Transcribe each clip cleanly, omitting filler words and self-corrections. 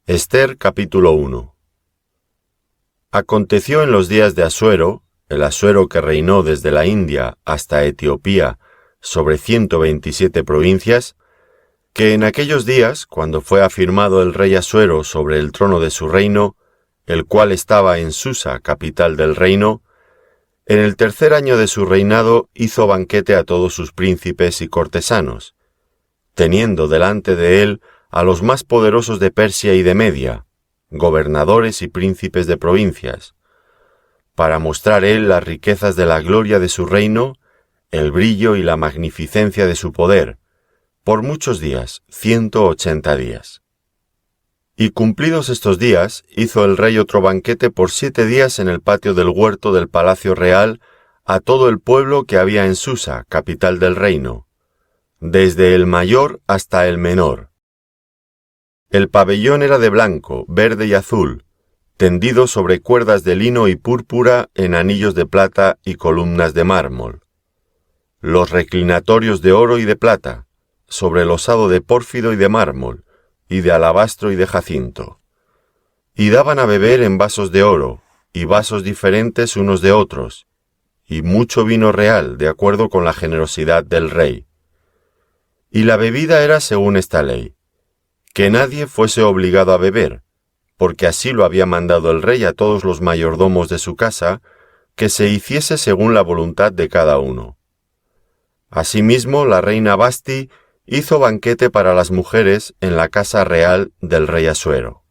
Ester capítulo 1. Aconteció en los días de Asuero, el Asuero que reinó desde la India hasta Etiopía sobre 127 provincias, que en aquellos días, cuando fue afirmado el rey Asuero sobre el trono de su reino, el cual estaba en Susa, capital del reino, en el tercer año de su reinado hizo banquete a todos sus príncipes y cortesanos, teniendo delante de él a los más poderosos de Persia y de Media, gobernadores y príncipes de provincias, para mostrar él las riquezas de la gloria de su reino, el brillo y la magnificencia de su poder, por muchos días, 180 días. Y cumplidos estos días, hizo el rey otro banquete por 7 días en el patio del huerto del palacio real a todo el pueblo que había en Susa, capital del reino, desde el mayor hasta el menor. El pabellón era de blanco, verde y azul, tendido sobre cuerdas de lino y púrpura en anillos de plata y columnas de mármol. Los reclinatorios de oro y de plata, sobre losado de pórfido y de mármol, y de alabastro y de jacinto. Y daban a beber en vasos de oro, y vasos diferentes unos de otros, y mucho vino real, de acuerdo con la generosidad del rey. Y la bebida era según esta ley, que nadie fuese obligado a beber, porque así lo había mandado el rey a todos los mayordomos de su casa, que se hiciese según la voluntad de cada uno. Asimismo, la reina Vasti hizo banquete para las mujeres en la casa real del rey Asuero.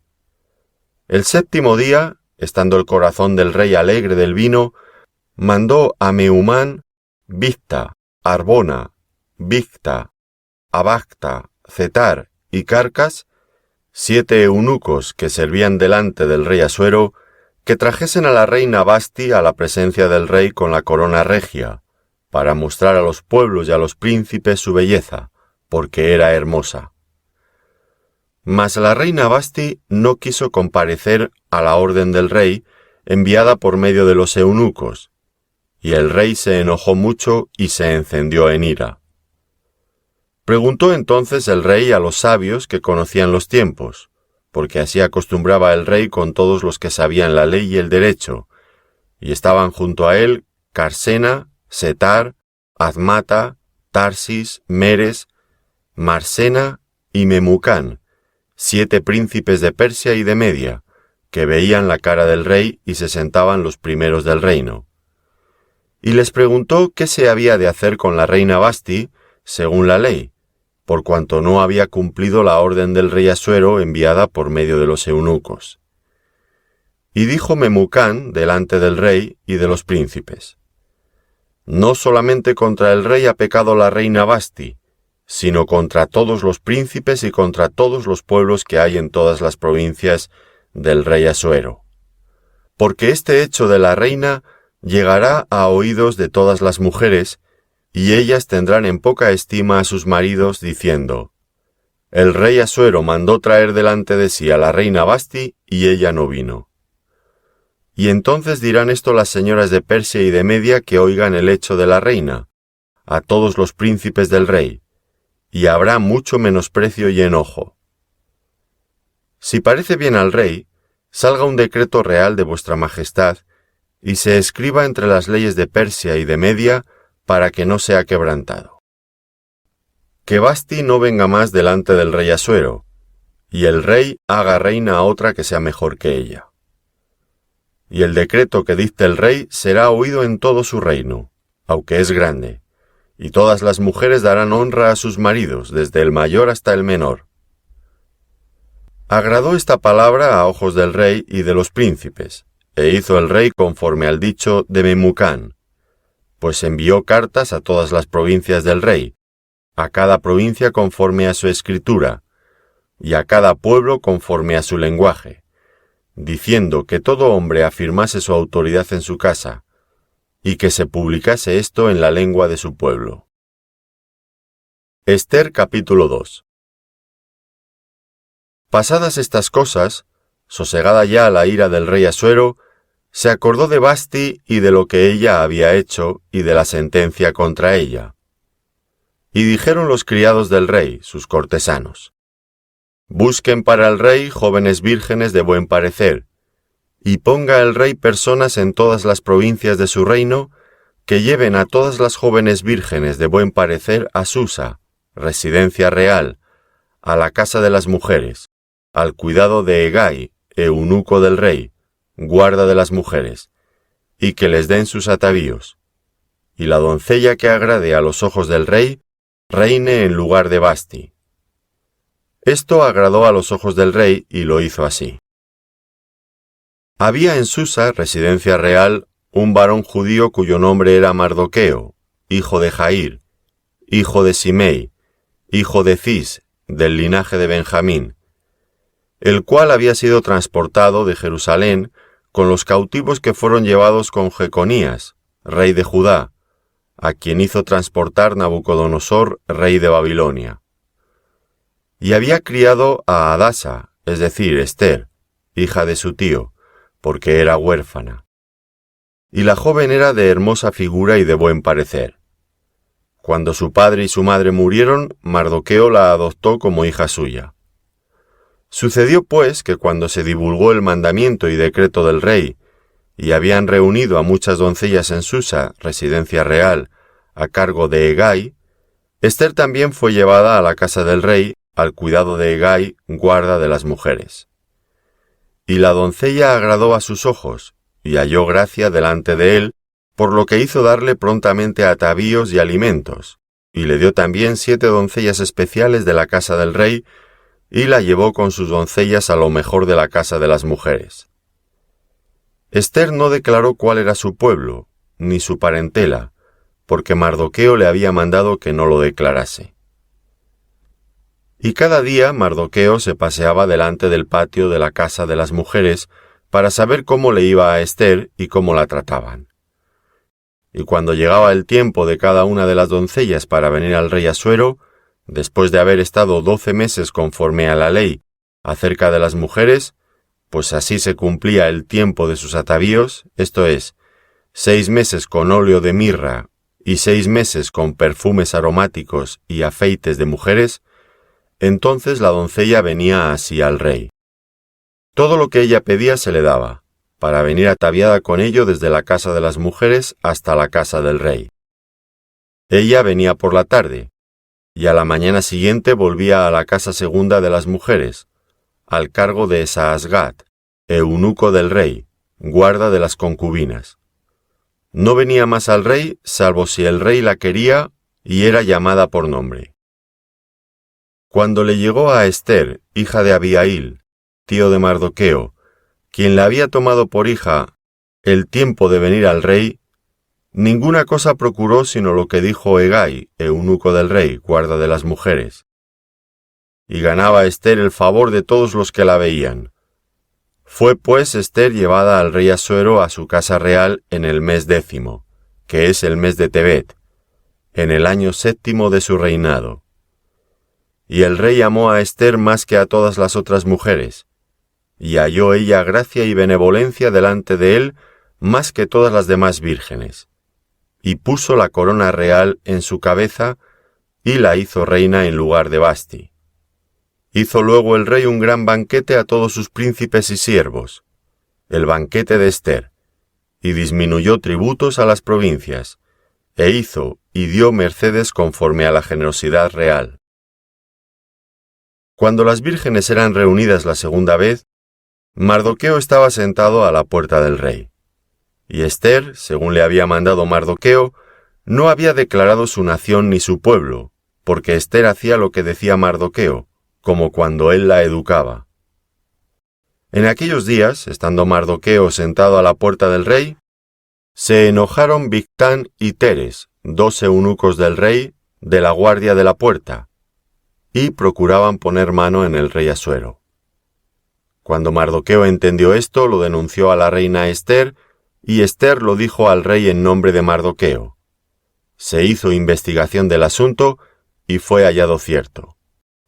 El séptimo día, estando el corazón del rey alegre del vino, mandó a Mehumán, Bigta, Arbona, Bigta, Abagta, Cetar y Carcas, 7 eunucos que servían delante del rey Asuero, que trajesen a la reina Vasti a la presencia del rey con la corona regia, para mostrar a los pueblos y a los príncipes su belleza, porque era hermosa. Mas la reina Vasti no quiso comparecer a la orden del rey, enviada por medio de los eunucos, y el rey se enojó mucho y se encendió en ira. Preguntó entonces el rey a los sabios que conocían los tiempos, porque así acostumbraba el rey con todos los que sabían la ley y el derecho, y estaban junto a él Carsena, Setar, Admata, Tarsis, Meres, Marsena y Memucán, 7 príncipes de Persia y de Media, que veían la cara del rey y se sentaban los primeros del reino. Y les preguntó qué se había de hacer con la reina Vasti, según la ley, por cuanto no había cumplido la orden del rey Asuero enviada por medio de los eunucos. Y dijo Memucán delante del rey y de los príncipes: No solamente contra el rey ha pecado la reina Vasti, sino contra todos los príncipes y contra todos los pueblos que hay en todas las provincias del rey Asuero. Porque este hecho de la reina llegará a oídos de todas las mujeres, y ellas tendrán en poca estima a sus maridos, diciendo: El rey Asuero mandó traer delante de sí a la reina Vasti, y ella no vino. Y entonces dirán esto las señoras de Persia y de Media que oigan el hecho de la reina, a todos los príncipes del rey, y habrá mucho menosprecio y enojo. Si parece bien al rey, salga un decreto real de vuestra majestad, y se escriba entre las leyes de Persia y de Media, para que no sea quebrantado. Que Vasti no venga más delante del rey Asuero, y el rey haga reina a otra que sea mejor que ella. Y el decreto que dicte el rey será oído en todo su reino, aunque es grande, y todas las mujeres darán honra a sus maridos, desde el mayor hasta el menor. Agradó esta palabra a ojos del rey y de los príncipes, e hizo el rey conforme al dicho de Memucán, pues envió cartas a todas las provincias del rey, a cada provincia conforme a su escritura, y a cada pueblo conforme a su lenguaje, diciendo que todo hombre afirmase su autoridad en su casa, y que se publicase esto en la lengua de su pueblo. Ester capítulo 2. Pasadas estas cosas, sosegada ya la ira del rey Asuero, se acordó de Vasti y de lo que ella había hecho y de la sentencia contra ella. Y dijeron los criados del rey, sus cortesanos: Busquen para el rey jóvenes vírgenes de buen parecer, y ponga el rey personas en todas las provincias de su reino que lleven a todas las jóvenes vírgenes de buen parecer a Susa, residencia real, a la casa de las mujeres, al cuidado de Hegai, eunuco del rey, guarda de las mujeres, y que les den sus atavíos. Y la doncella que agrade a los ojos del rey, reine en lugar de Vasti. Esto agradó a los ojos del rey y lo hizo así. Había en Susa, residencia real, un varón judío cuyo nombre era Mardoqueo, hijo de Jair, hijo de Simei, hijo de Cis, del linaje de Benjamín, el cual había sido transportado de Jerusalén con los cautivos que fueron llevados con Jeconías, rey de Judá, a quien hizo transportar Nabucodonosor, rey de Babilonia. Y había criado a Hadasa, es decir, Ester, hija de su tío, porque era huérfana. Y la joven era de hermosa figura y de buen parecer. Cuando su padre y su madre murieron, Mardoqueo la adoptó como hija suya. Sucedió pues que cuando se divulgó el mandamiento y decreto del rey, y habían reunido a muchas doncellas en Susa, residencia real, a cargo de Hegai, Ester también fue llevada a la casa del rey, al cuidado de Hegai, guarda de las mujeres. Y la doncella agradó a sus ojos, y halló gracia delante de él, por lo que hizo darle prontamente atavíos y alimentos, y le dio también 7 doncellas especiales de la casa del rey, y la llevó con sus doncellas a lo mejor de la casa de las mujeres. Ester no declaró cuál era su pueblo, ni su parentela, porque Mardoqueo le había mandado que no lo declarase. Y cada día Mardoqueo se paseaba delante del patio de la casa de las mujeres para saber cómo le iba a Ester y cómo la trataban. Y cuando llegaba el tiempo de cada una de las doncellas para venir al rey Asuero, después de haber estado 12 meses conforme a la ley acerca de las mujeres, pues así se cumplía el tiempo de sus atavíos, esto es, 6 meses con óleo de mirra y 6 meses con perfumes aromáticos y afeites de mujeres, entonces la doncella venía así al rey. Todo lo que ella pedía se le daba, para venir ataviada con ello desde la casa de las mujeres hasta la casa del rey. Ella venía por la tarde, y a la mañana siguiente volvía a la casa segunda de las mujeres, al cargo de Saasgat, eunuco del rey, guarda de las concubinas. No venía más al rey, salvo si el rey la quería y era llamada por nombre. Cuando le llegó a Ester, hija de Abihail, tío de Mardoqueo, quien la había tomado por hija, el tiempo de venir al rey, ninguna cosa procuró sino lo que dijo Hegai, eunuco del rey, guarda de las mujeres. Y ganaba Ester el favor de todos los que la veían. Fue pues Ester llevada al rey Asuero a su casa real en el mes 10, que es el mes de Tebet, en el año 7 de su reinado. Y el rey amó a Ester más que a todas las otras mujeres, y halló ella gracia y benevolencia delante de él más que todas las demás vírgenes, y puso la corona real en su cabeza, y la hizo reina en lugar de Vasti. Hizo luego el rey un gran banquete a todos sus príncipes y siervos, el banquete de Ester, y disminuyó tributos a las provincias, e hizo y dio mercedes conforme a la generosidad real. Cuando las vírgenes eran reunidas la segunda vez, Mardoqueo estaba sentado a la puerta del rey. Y Ester, según le había mandado Mardoqueo, no había declarado su nación ni su pueblo, porque Ester hacía lo que decía Mardoqueo, como cuando él la educaba. En aquellos días, estando Mardoqueo sentado a la puerta del rey, se enojaron Bigtán y Teres, 2 eunucos del rey, de la guardia de la puerta, y procuraban poner mano en el rey Asuero. Cuando Mardoqueo entendió esto, lo denunció a la reina Ester, y Ester lo dijo al rey en nombre de Mardoqueo. Se hizo investigación del asunto, y fue hallado cierto.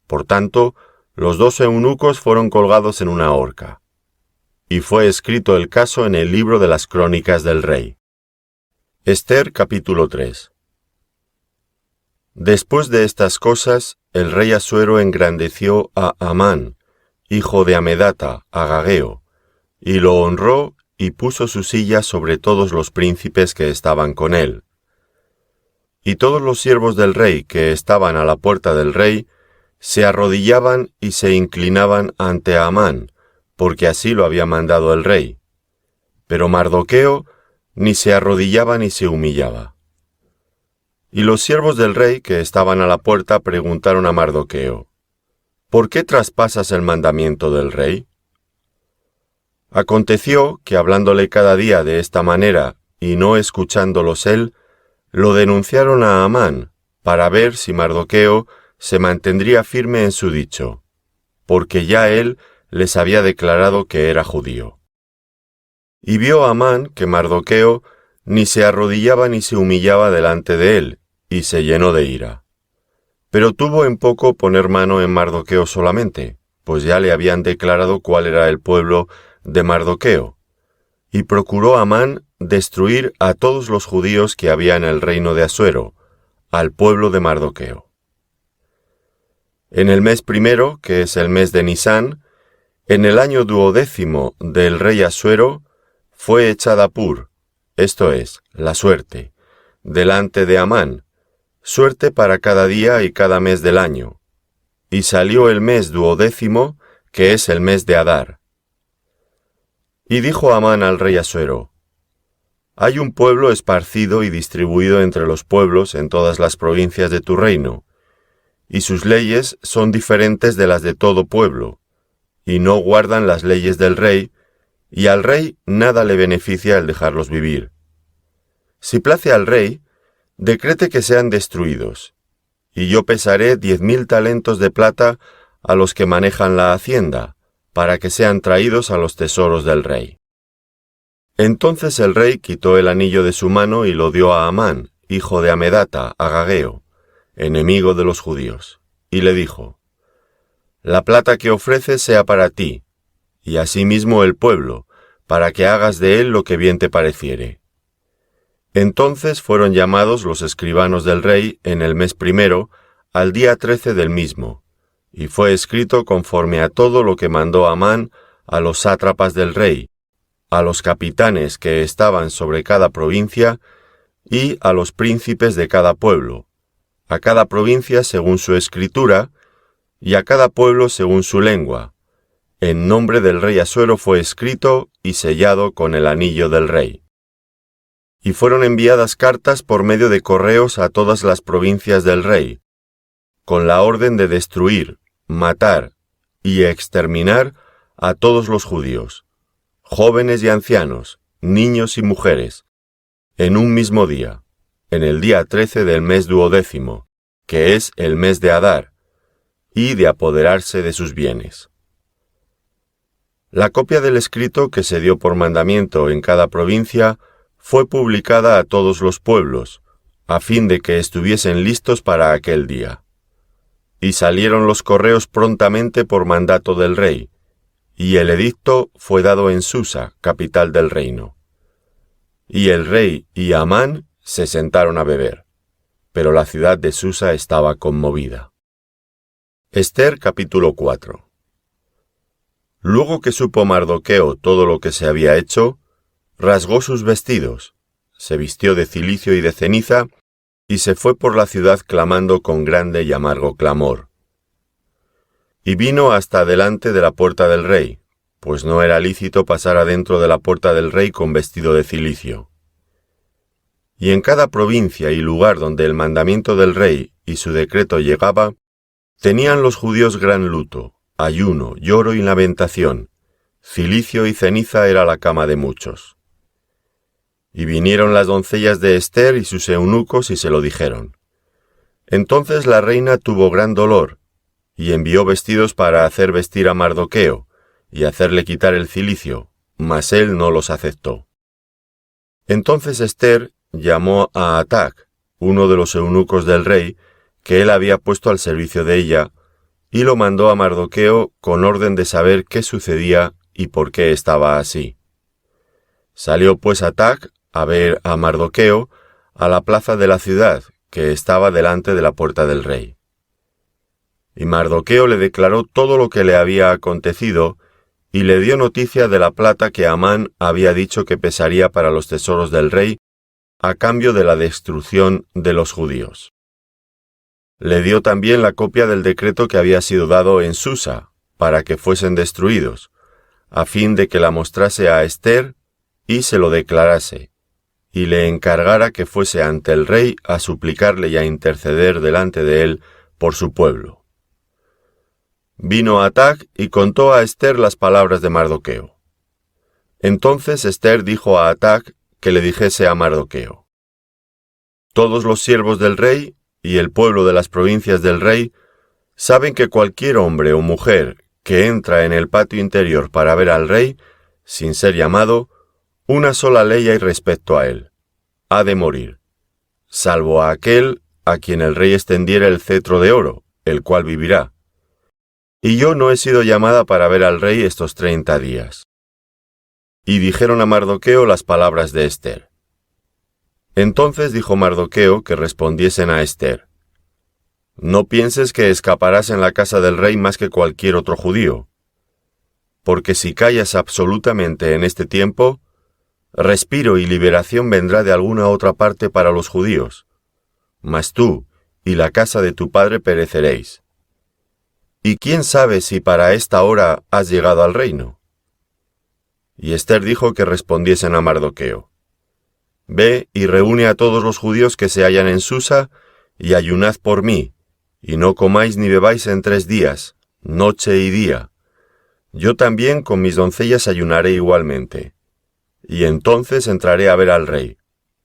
Por tanto, los 2 eunucos fueron colgados en una horca. Y fue escrito el caso en el libro de las crónicas del rey. Ester capítulo 3. Después de estas cosas, el rey Asuero engrandeció a Amán, hijo de Amedata, agageo, y lo honró y puso su silla sobre todos los príncipes que estaban con él. Y todos los siervos del rey que estaban a la puerta del rey se arrodillaban y se inclinaban ante Amán, porque así lo había mandado el rey. Pero Mardoqueo ni se arrodillaba ni se humillaba. Y los siervos del rey que estaban a la puerta preguntaron a Mardoqueo: ¿Por qué traspasas el mandamiento del rey? Aconteció que hablándole cada día de esta manera y no escuchándolos él, lo denunciaron a Amán para ver si Mardoqueo se mantendría firme en su dicho, porque ya él les había declarado que era judío. Y vio Amán que Mardoqueo ni se arrodillaba ni se humillaba delante de él, y se llenó de ira. Pero tuvo en poco poner mano en Mardoqueo solamente, pues ya le habían declarado cuál era el pueblo de Mardoqueo, y procuró Amán destruir a todos los judíos que había en el reino de Asuero, al pueblo de Mardoqueo. En el mes primero, que es el mes de Nisán, en el año 12º del rey Asuero, fue echada Pur, esto es, la suerte, delante de Amán, suerte para cada día y cada mes del año. Y salió el mes 12º, que es el mes de Adar. Y dijo Amán al rey Asuero: Hay un pueblo esparcido y distribuido entre los pueblos en todas las provincias de tu reino, y sus leyes son diferentes de las de todo pueblo, y no guardan las leyes del rey, y al rey nada le beneficia el dejarlos vivir. Si place al rey, decrete que sean destruidos, y yo pesaré 10.000 talentos de plata a los que manejan la hacienda, para que sean traídos a los tesoros del rey. Entonces el rey quitó el anillo de su mano y lo dio a Amán, hijo de Amedata, agageo, enemigo de los judíos, y le dijo: La plata que ofreces sea para ti, y asimismo el pueblo, para que hagas de él lo que bien te pareciere. Entonces fueron llamados los escribanos del rey en el mes primero, al día 13 del mismo, y fue escrito conforme a todo lo que mandó Amán a los sátrapas del rey, a los capitanes que estaban sobre cada provincia, y a los príncipes de cada pueblo, a cada provincia según su escritura, y a cada pueblo según su lengua. En nombre del rey Asuero fue escrito y sellado con el anillo del rey. Y fueron enviadas cartas por medio de correos a todas las provincias del rey, con la orden de destruir, matar y exterminar a todos los judíos, jóvenes y ancianos, niños y mujeres, en un mismo día, en el día 13 del mes 12º, que es el mes de Adar, y de apoderarse de sus bienes. La copia del escrito que se dio por mandamiento en cada provincia fue publicada a todos los pueblos, a fin de que estuviesen listos para aquel día. Y salieron los correos prontamente por mandato del rey, y el edicto fue dado en Susa, capital del reino. Y el rey y Amán se sentaron a beber, pero la ciudad de Susa estaba conmovida. Ester capítulo 4. Luego que supo Mardoqueo todo lo que se había hecho, rasgó sus vestidos, se vistió de cilicio y de ceniza, y se fue por la ciudad clamando con grande y amargo clamor. Y vino hasta delante de la puerta del rey, pues no era lícito pasar adentro de la puerta del rey con vestido de cilicio. Y en cada provincia y lugar donde el mandamiento del rey y su decreto llegaba, tenían los judíos gran luto, ayuno, lloro y lamentación. Cilicio y ceniza era la cama de muchos. Y vinieron las doncellas de Ester y sus eunucos y se lo dijeron. Entonces la reina tuvo gran dolor, y envió vestidos para hacer vestir a Mardoqueo, y hacerle quitar el cilicio, mas él no los aceptó. Entonces Ester llamó a Atac, uno de los eunucos del rey, que él había puesto al servicio de ella, y lo mandó a Mardoqueo con orden de saber qué sucedía y por qué estaba así. Salió pues Atac a ver a Mardoqueo a la plaza de la ciudad, que estaba delante de la puerta del rey. Y Mardoqueo le declaró todo lo que le había acontecido, y le dio noticia de la plata que Amán había dicho que pesaría para los tesoros del rey, a cambio de la destrucción de los judíos. Le dio también la copia del decreto que había sido dado en Susa, para que fuesen destruidos, a fin de que la mostrase a Ester y se lo declarase, y le encargara que fuese ante el rey a suplicarle y a interceder delante de él por su pueblo. Vino Atag y contó a Ester las palabras de Mardoqueo. Entonces Ester dijo a Atag que le dijese a Mardoqueo: Todos los siervos del rey y el pueblo de las provincias del rey saben que cualquier hombre o mujer que entra en el patio interior para ver al rey, sin ser llamado, una sola ley hay respecto a él: ha de morir, salvo a aquel a quien el rey extendiera el cetro de oro, el cual vivirá. Y yo no he sido llamada para ver al rey estos 30 días. Y dijeron a Mardoqueo las palabras de Ester. Entonces dijo Mardoqueo que respondiesen a Ester: No pienses que escaparás en la casa del rey más que cualquier otro judío, porque si callas absolutamente en este tiempo, respiro y liberación vendrá de alguna otra parte para los judíos, mas tú y la casa de tu padre pereceréis. ¿Y quién sabe si para esta hora has llegado al reino? Y Ester dijo que respondiesen a Mardoqueo: Ve y reúne a todos los judíos que se hallan en Susa, y ayunad por mí, y no comáis ni bebáis en 3 días, noche y día. Yo también con mis doncellas ayunaré igualmente. Y entonces entraré a ver al rey,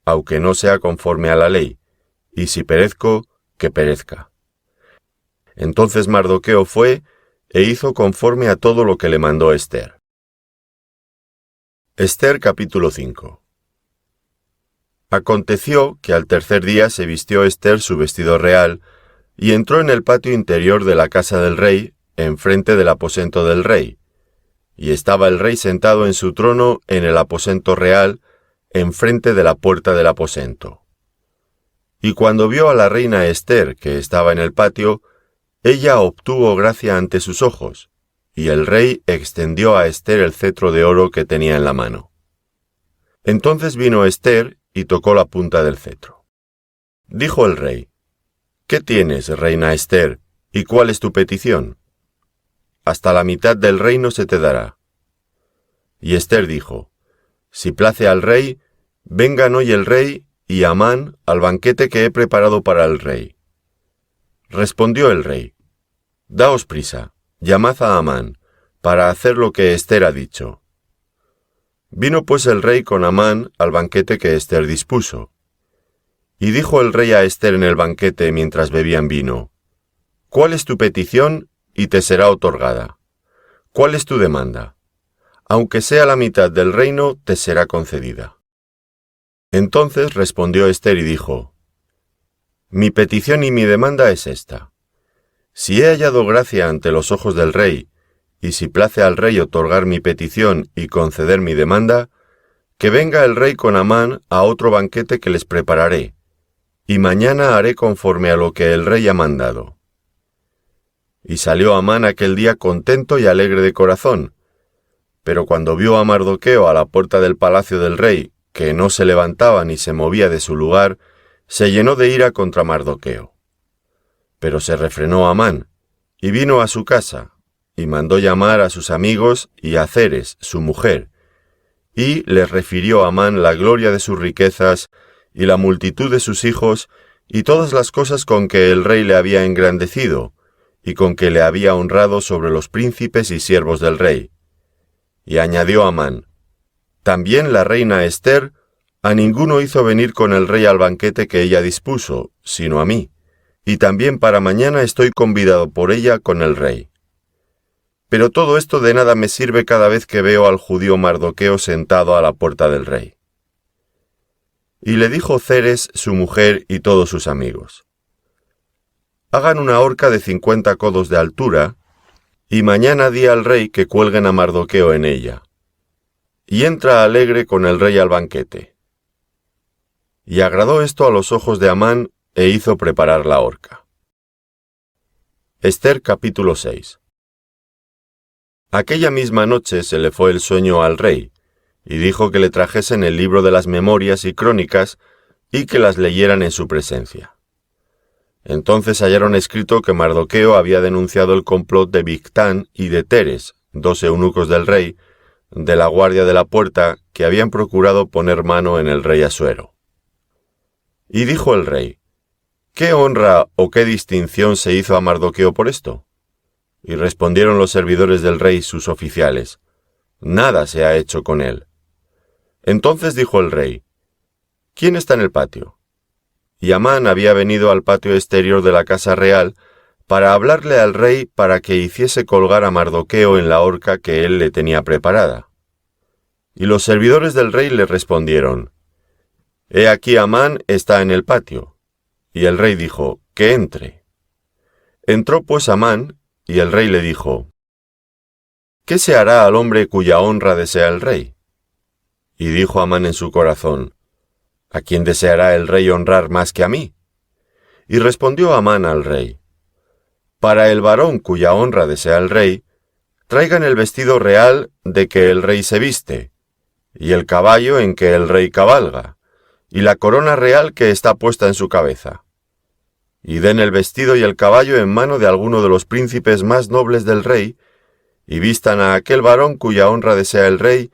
aunque no sea conforme a la ley, y si perezco, que perezca. Entonces Mardoqueo fue e hizo conforme a todo lo que le mandó Ester. Ester capítulo 5. Aconteció que al tercer día se vistió Ester su vestido real, y entró en el patio interior de la casa del rey, enfrente del aposento del rey. Y estaba el rey sentado en su trono en el aposento real, enfrente de la puerta del aposento. Y cuando vio a la reina Ester, que estaba en el patio, ella obtuvo gracia ante sus ojos, y el rey extendió a Ester el cetro de oro que tenía en la mano. Entonces vino Ester y tocó la punta del cetro. Dijo el rey: ¿Qué tienes, reina Ester, y cuál es tu petición? Hasta la mitad del reino se te dará. Y Ester dijo: Si place al rey, vengan hoy el rey y Amán al banquete que he preparado para el rey. Respondió el rey: Daos prisa, llamad a Amán, para hacer lo que Ester ha dicho. Vino pues el rey con Amán al banquete que Ester dispuso. Y dijo el rey a Ester en el banquete mientras bebían vino: ¿Cuál es tu petición? Y te será otorgada. ¿Cuál es tu demanda? Aunque sea la mitad del reino, te será concedida. Entonces respondió Ester y dijo: Mi petición y mi demanda es esta: si he hallado gracia ante los ojos del rey, y si place al rey otorgar mi petición y conceder mi demanda, que venga el rey con Amán a otro banquete que les prepararé, y mañana haré conforme a lo que el rey ha mandado. Y salió Amán aquel día contento y alegre de corazón, pero cuando vio a Mardoqueo a la puerta del palacio del rey, que no se levantaba ni se movía de su lugar, se llenó de ira contra Mardoqueo. Pero se refrenó Amán, y vino a su casa, y mandó llamar a sus amigos y a Zeres, su mujer, y les refirió a Amán la gloria de sus riquezas, y la multitud de sus hijos, y todas las cosas con que el rey le había engrandecido, y con que le había honrado sobre los príncipes y siervos del rey. Y añadió Amán: También la reina Ester a ninguno hizo venir con el rey al banquete que ella dispuso, sino a mí, y también para mañana estoy convidado por ella con el rey. Pero todo esto de nada me sirve cada vez que veo al judío Mardoqueo sentado a la puerta del rey. Y le dijo Zeres, su mujer, y todos sus amigos: Hagan una horca de 50 codos de altura, y mañana di al rey que cuelguen a Mardoqueo en ella. Y entra alegre con el rey al banquete. Y agradó esto a los ojos de Amán, e hizo preparar la horca. Ester capítulo 6. Aquella misma noche se le fue el sueño al rey, y dijo que le trajesen el libro de las memorias y crónicas, y que las leyeran en su presencia. Entonces hallaron escrito que Mardoqueo había denunciado el complot de Bigtán y de Teres, 2 eunucos del rey, de la guardia de la puerta, que habían procurado poner mano en el rey Asuero. Y dijo el rey: ¿Qué honra o qué distinción se hizo a Mardoqueo por esto? Y respondieron los servidores del rey, sus oficiales: Nada se ha hecho con él. Entonces dijo el rey: ¿Quién está en el patio? Y Amán había venido al patio exterior de la casa real para hablarle al rey para que hiciese colgar a Mardoqueo en la horca que él le tenía preparada. Y los servidores del rey le respondieron: He aquí Amán está en el patio. Y el rey dijo: Que entre. Entró pues Amán, y el rey le dijo: ¿Qué se hará al hombre cuya honra desea el rey? Y dijo Amán en su corazón: ¿A quién deseará el rey honrar más que a mí? Y respondió Amán al rey: Para el varón cuya honra desea el rey, traigan el vestido real de que el rey se viste, y el caballo en que el rey cabalga, y la corona real que está puesta en su cabeza. Y den el vestido y el caballo en mano de alguno de los príncipes más nobles del rey, y vistan a aquel varón cuya honra desea el rey,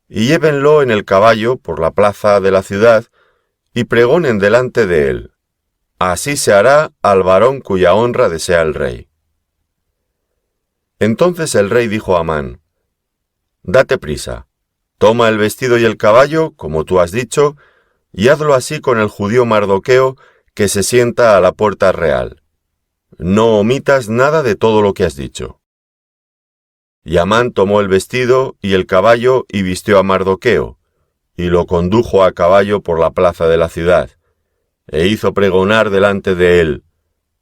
y llévenlo en el caballo por la plaza de la ciudad, y pregonen delante de él: Así se hará al varón cuya honra desea el rey. Entonces el rey dijo a Amán: Date prisa, toma el vestido y el caballo, como tú has dicho, y hazlo así con el judío Mardoqueo, que se sienta a la puerta real. No omitas nada de todo lo que has dicho. Y Amán tomó el vestido y el caballo y vistió a Mardoqueo, y lo condujo a caballo por la plaza de la ciudad, e hizo pregonar delante de él: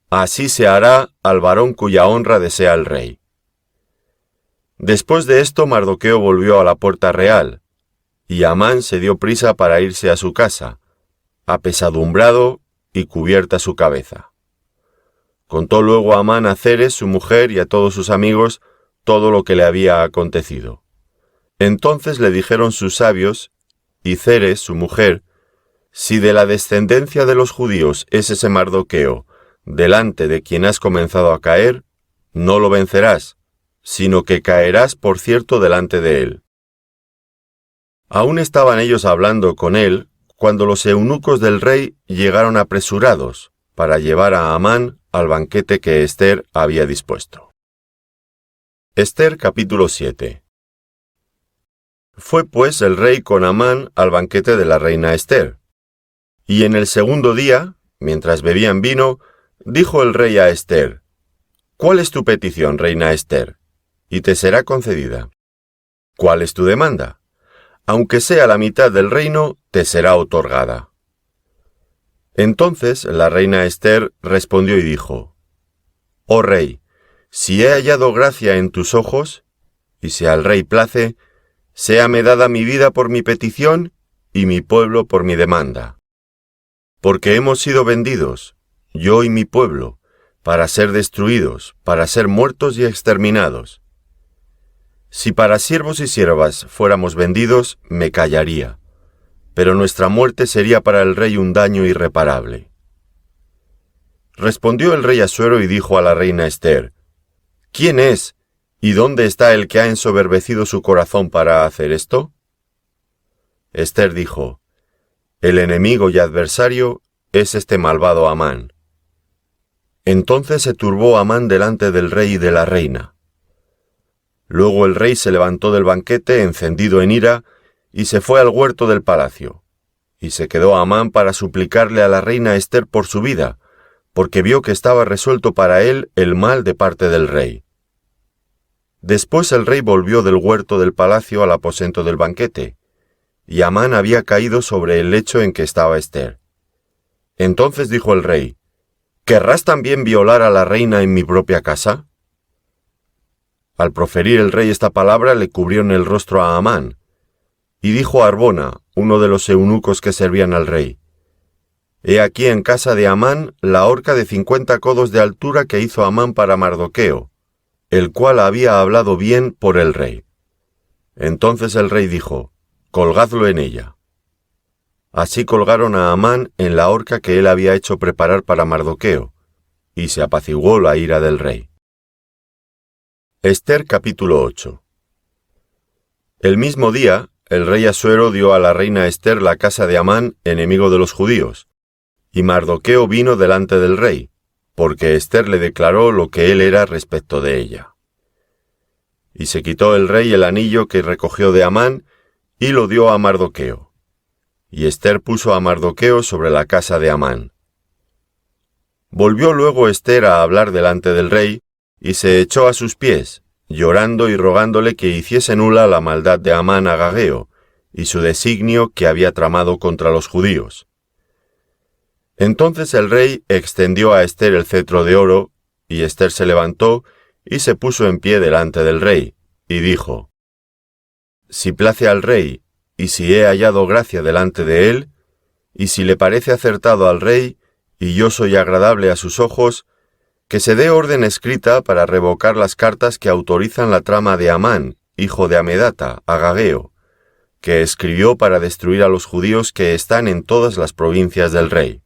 Así se hará al varón cuya honra desea el rey. Después de esto Mardoqueo volvió a la puerta real, y Amán se dio prisa para irse a su casa, apesadumbrado y cubierta su cabeza. Contó luego Amán a Zeres, su mujer, y a todos sus amigos todo lo que le había acontecido. Entonces le dijeron sus sabios, y Zeres, su mujer: Si de la descendencia de los judíos es ese Mardoqueo, delante de quien has comenzado a caer, no lo vencerás, sino que caerás por cierto delante de él. Aún estaban ellos hablando con él, cuando los eunucos del rey llegaron apresurados para llevar a Amán al banquete que Ester había dispuesto. Ester capítulo 7. Fue pues el rey con Amán al banquete de la reina Ester. Y en el segundo día, mientras bebían vino, dijo el rey a Ester: ¿Cuál es tu petición, reina Ester? Y te será concedida. ¿Cuál es tu demanda? Aunque sea la mitad del reino, te será otorgada. Entonces la reina Ester respondió y dijo: Oh rey, si he hallado gracia en tus ojos, y si al rey place, séame dada mi vida por mi petición y mi pueblo por mi demanda. Porque hemos sido vendidos, yo y mi pueblo, para ser destruidos, para ser muertos y exterminados. Si para siervos y siervas fuéramos vendidos, me callaría, pero nuestra muerte sería para el rey un daño irreparable. Respondió el rey Asuero y dijo a la reina Ester: ¿Quién es y dónde está el que ha ensoberbecido su corazón para hacer esto? Ester dijo: El enemigo y adversario es este malvado Amán. Entonces se turbó Amán delante del rey y de la reina. Luego el rey se levantó del banquete encendido en ira y se fue al huerto del palacio. Y se quedó Amán para suplicarle a la reina Ester por su vida, porque vio que estaba resuelto para él el mal de parte del rey. Después el rey volvió del huerto del palacio al aposento del banquete, y Amán había caído sobre el lecho en que estaba Ester. Entonces dijo el rey: ¿Querrás también violar a la reina en mi propia casa? Al proferir el rey esta palabra le cubrieron el rostro a Amán, y dijo a Arbona, uno de los eunucos que servían al rey: He aquí en casa de Amán la horca de 50 codos de altura que hizo Amán para Mardoqueo, el cual había hablado bien por el rey. Entonces el rey dijo: colgadlo en ella. Así colgaron a Amán en la horca que él había hecho preparar para Mardoqueo, y se apaciguó la ira del rey. Ester capítulo 8. El mismo día, el rey Asuero dio a la reina Ester la casa de Amán, enemigo de los judíos, y Mardoqueo vino delante del rey, porque Ester le declaró lo que él era respecto de ella. Y se quitó el rey el anillo que recogió de Amán, y lo dio a Mardoqueo. Y Ester puso a Mardoqueo sobre la casa de Amán. Volvió luego Ester a hablar delante del rey, y se echó a sus pies, llorando y rogándole que hiciese nula la maldad de Amán Agageo, y su designio que había tramado contra los judíos. Entonces el rey extendió a Ester el cetro de oro, y Ester se levantó y se puso en pie delante del rey, y dijo: si place al rey, y si he hallado gracia delante de él, y si le parece acertado al rey, y yo soy agradable a sus ojos, que se dé orden escrita para revocar las cartas que autorizan la trama de Amán, hijo de Amedata, Agageo, que escribió para destruir a los judíos que están en todas las provincias del rey.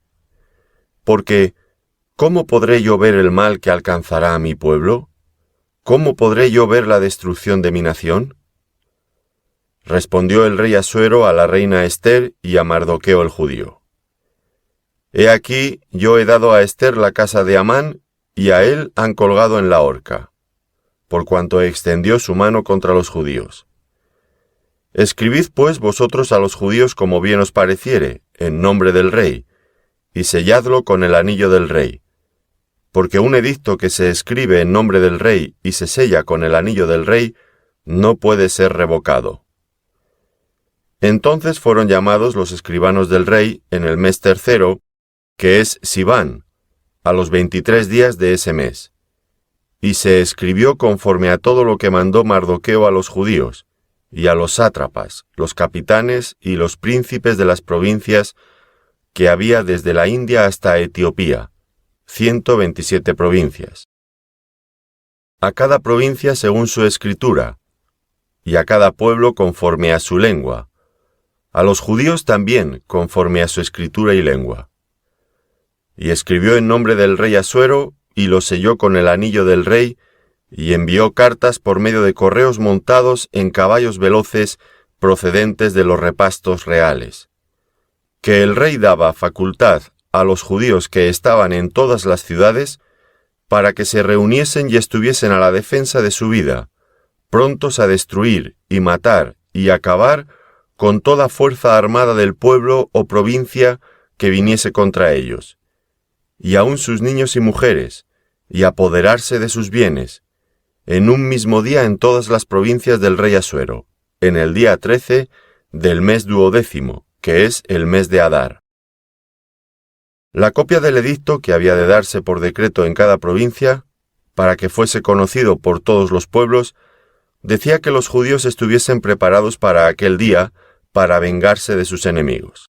Porque, ¿cómo podré yo ver el mal que alcanzará a mi pueblo? ¿Cómo podré yo ver la destrucción de mi nación? Respondió el rey Asuero a la reina Ester y a Mardoqueo el judío: he aquí, yo he dado a Ester la casa de Amán, y a él han colgado en la horca, por cuanto extendió su mano contra los judíos. Escribid pues vosotros a los judíos como bien os pareciere, en nombre del rey, y selladlo con el anillo del rey, porque un edicto que se escribe en nombre del rey y se sella con el anillo del rey no puede ser revocado. Entonces fueron llamados los escribanos del rey en el mes tercero, que es Siván, a los 23 días de ese mes, y se escribió conforme a todo lo que mandó Mardoqueo a los judíos, y a los sátrapas, los capitanes y los príncipes de las provincias que había desde la India hasta Etiopía, 127 provincias. A cada provincia según su escritura, y a cada pueblo conforme a su lengua, a los judíos también conforme a su escritura y lengua. Y escribió en nombre del rey Asuero, y lo selló con el anillo del rey, y envió cartas por medio de correos montados en caballos veloces procedentes de los repastos reales, que el rey daba facultad a los judíos que estaban en todas las ciudades para que se reuniesen y estuviesen a la defensa de su vida, prontos a destruir y matar y acabar con toda fuerza armada del pueblo o provincia que viniese contra ellos, y aun sus niños y mujeres, y apoderarse de sus bienes, en un mismo día en todas las provincias del rey Asuero, en el día 13 del mes 12, que es el mes de Adar. La copia del edicto que había de darse por decreto en cada provincia, para que fuese conocido por todos los pueblos, decía que los judíos estuviesen preparados para aquel día para vengarse de sus enemigos.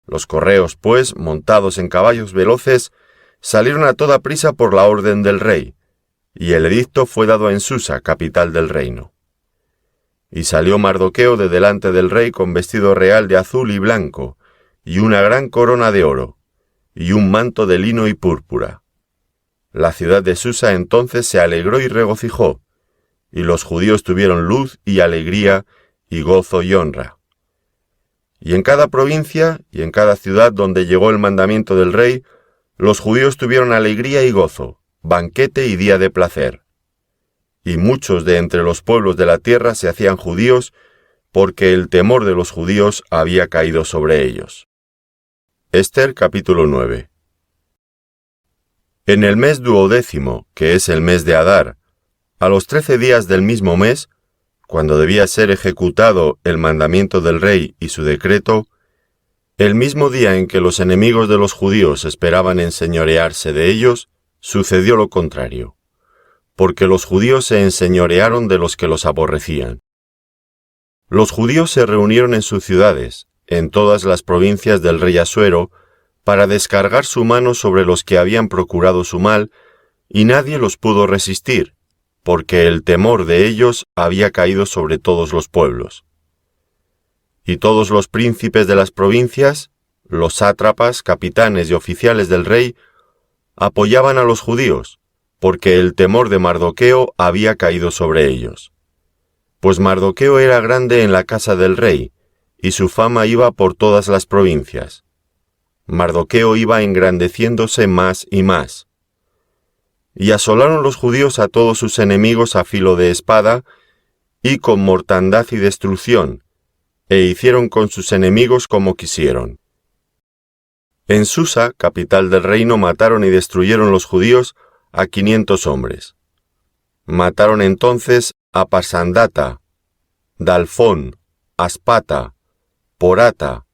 Los correos, pues, montados en caballos veloces, salieron a toda prisa por la orden del rey, y el edicto fue dado en Susa, capital del reino. Y salió Mardoqueo de delante del rey con vestido real de azul y blanco, y una gran corona de oro, y un manto de lino y púrpura. La ciudad de Susa entonces se alegró y regocijó, y los judíos tuvieron luz y alegría y gozo y honra. Y en cada provincia y en cada ciudad donde llegó el mandamiento del rey, los judíos tuvieron alegría y gozo, banquete y día de placer. Y muchos de entre los pueblos de la tierra se hacían judíos, porque el temor de los judíos había caído sobre ellos. Ester capítulo 9. En el mes 12, que es el mes de Adar, a los 13 días del mismo mes, cuando debía ser ejecutado el mandamiento del rey y su decreto, el mismo día en que los enemigos de los judíos esperaban enseñorearse de ellos, sucedió lo contrario, porque los judíos se enseñorearon de los que los aborrecían. Los judíos se reunieron en sus ciudades, en todas las provincias del rey Asuero, para descargar su mano sobre los que habían procurado su mal, y nadie los pudo resistir, porque el temor de ellos había caído sobre todos los pueblos. Y todos los príncipes de las provincias, los sátrapas, capitanes y oficiales del rey, apoyaban a los judíos, porque el temor de Mardoqueo había caído sobre ellos. Pues Mardoqueo era grande en la casa del rey, y su fama iba por todas las provincias. Mardoqueo iba engrandeciéndose más y más. Y asolaron los judíos a todos sus enemigos a filo de espada, y con mortandad y destrucción, e hicieron con sus enemigos como quisieron. En Susa, capital del reino, mataron y destruyeron los judíos a 500 hombres. Mataron entonces a Pasandata, Dalfón, Aspata, Porata,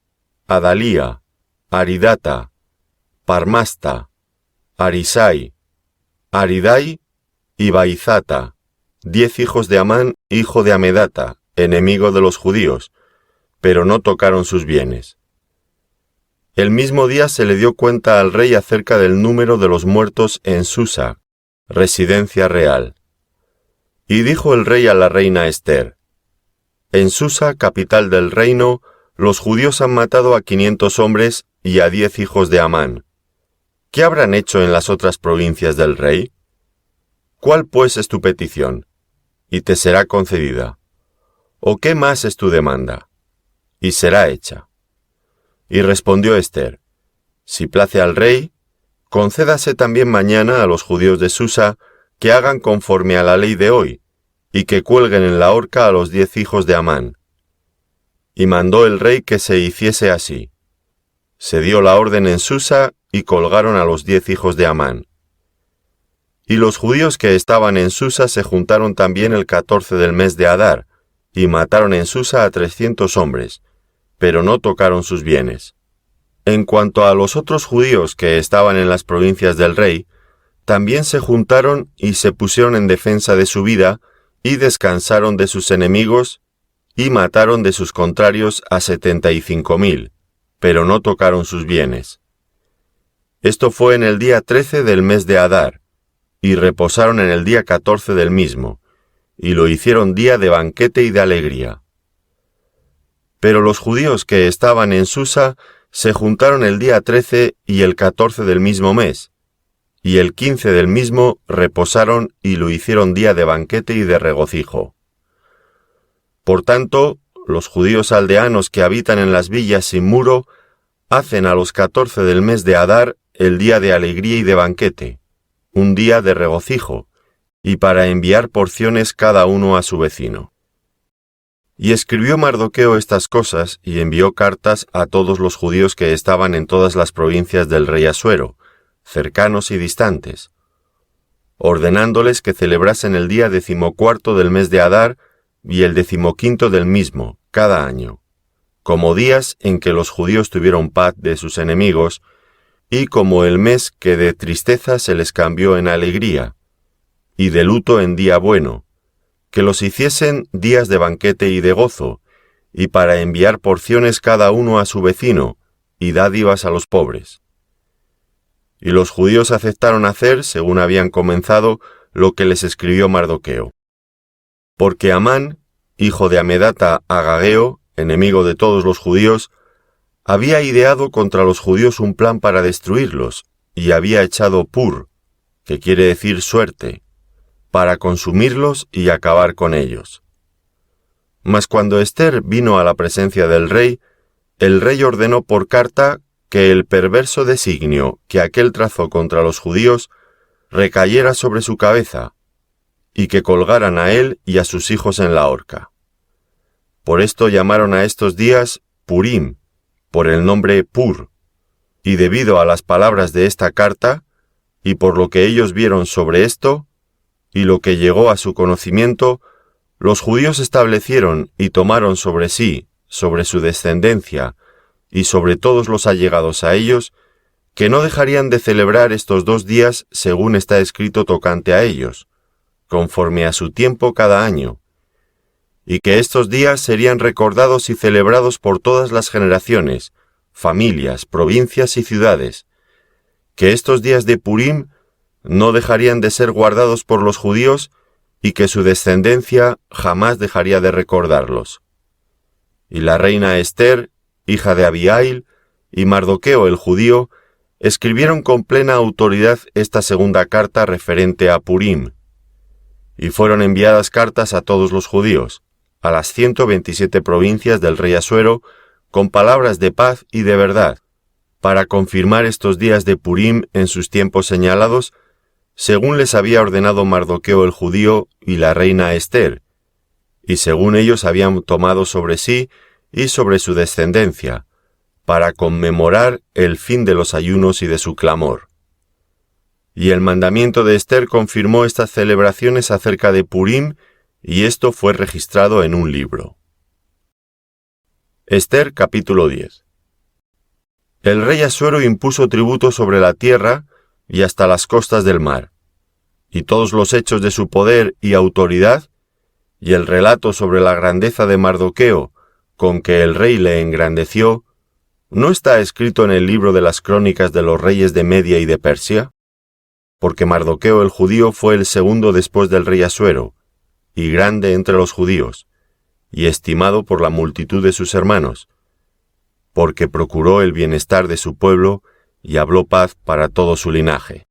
Adalía, Aridata, Parmasta, Arisai, Aridai y Baizata, 10 hijos de Amán, hijo de Amedata, enemigo de los judíos, pero no tocaron sus bienes. El mismo día se le dio cuenta al rey acerca del número de los muertos en Susa, residencia real. Y dijo el rey a la reina Ester: en Susa, capital del reino, los judíos han matado a 500 hombres y a 10 hijos de Amán. ¿Qué habrán hecho en las otras provincias del rey? ¿Cuál pues es tu petición? Y te será concedida. ¿O qué más es tu demanda? Y será hecha. Y respondió Ester: si place al rey, concédase también mañana a los judíos de Susa que hagan conforme a la ley de hoy, y que cuelguen en la horca a los 10 hijos de Amán. Y mandó el rey que se hiciese así. Se dio la orden en Susa y colgaron a los 10 hijos de Amán. Y los judíos que estaban en Susa se juntaron también el 14 del mes de Adar, y mataron en Susa a 300 hombres, pero no tocaron sus bienes. En cuanto a los otros judíos que estaban en las provincias del rey, también se juntaron y se pusieron en defensa de su vida, y descansaron de sus enemigos, y mataron de sus contrarios a 75,000, pero no tocaron sus bienes. Esto fue en el día 13 del mes de Adar, y reposaron en el día 14 del mismo, y lo hicieron día de banquete y de alegría. Pero los judíos que estaban en Susa se juntaron el día 13 y el 14 del mismo mes, y el 15 del mismo reposaron y lo hicieron día de banquete y de regocijo. Por tanto, los judíos aldeanos que habitan en las villas sin muro hacen a los 14 del mes de Adar el día de alegría y de banquete, un día de regocijo, y para enviar porciones cada uno a su vecino. Y escribió Mardoqueo estas cosas y envió cartas a todos los judíos que estaban en todas las provincias del rey Asuero, cercanos y distantes, ordenándoles que celebrasen el día 14 del mes de Adar y el 15 del mismo, cada año, como días en que los judíos tuvieron paz de sus enemigos, y como el mes que de tristeza se les cambió en alegría, y de luto en día bueno, que los hiciesen días de banquete y de gozo, y para enviar porciones cada uno a su vecino, y dádivas a los pobres. Y los judíos aceptaron hacer, según habían comenzado, lo que les escribió Mardoqueo. Porque Amán, hijo de Amedata Agageo, enemigo de todos los judíos, había ideado contra los judíos un plan para destruirlos, y había echado pur, que quiere decir suerte, para consumirlos y acabar con ellos. Mas cuando Ester vino a la presencia del rey, el rey ordenó por carta que el perverso designio que aquél trazó contra los judíos recayera sobre su cabeza, y que colgaran a él y a sus hijos en la horca. Por esto llamaron a estos días Purim, por el nombre Pur, y debido a las palabras de esta carta, y por lo que ellos vieron sobre esto, y lo que llegó a su conocimiento, los judíos establecieron y tomaron sobre sí, sobre su descendencia, y sobre todos los allegados a ellos, que no dejarían de celebrar estos 2 días según está escrito tocante a ellos, conforme a su tiempo cada año, y que estos días serían recordados y celebrados por todas las generaciones, familias, provincias y ciudades, que estos días de Purim no dejarían de ser guardados por los judíos y que su descendencia jamás dejaría de recordarlos. Y la reina Esther, hija de Abihail, y Mardoqueo el judío, escribieron con plena autoridad esta segunda carta referente a Purim, y fueron enviadas cartas a todos los judíos, a las 127 provincias del rey Asuero, con palabras de paz y de verdad, para confirmar estos días de Purim en sus tiempos señalados, según les había ordenado Mardoqueo el judío y la reina Esther, y según ellos habían tomado sobre sí y sobre su descendencia, para conmemorar el fin de los ayunos y de su clamor. Y el mandamiento de Esther confirmó estas celebraciones acerca de Purim, y esto fue registrado en un libro. Esther capítulo 10. El rey Asuero impuso tributo sobre la tierra y hasta las costas del mar, y todos los hechos de su poder y autoridad, y el relato sobre la grandeza de Mardoqueo, con que el rey le engrandeció, ¿no está escrito en el libro de las crónicas de los reyes de Media y de Persia? Porque Mardoqueo el judío fue el segundo después del rey Asuero, y grande entre los judíos, y estimado por la multitud de sus hermanos, porque procuró el bienestar de su pueblo y habló paz para todo su linaje.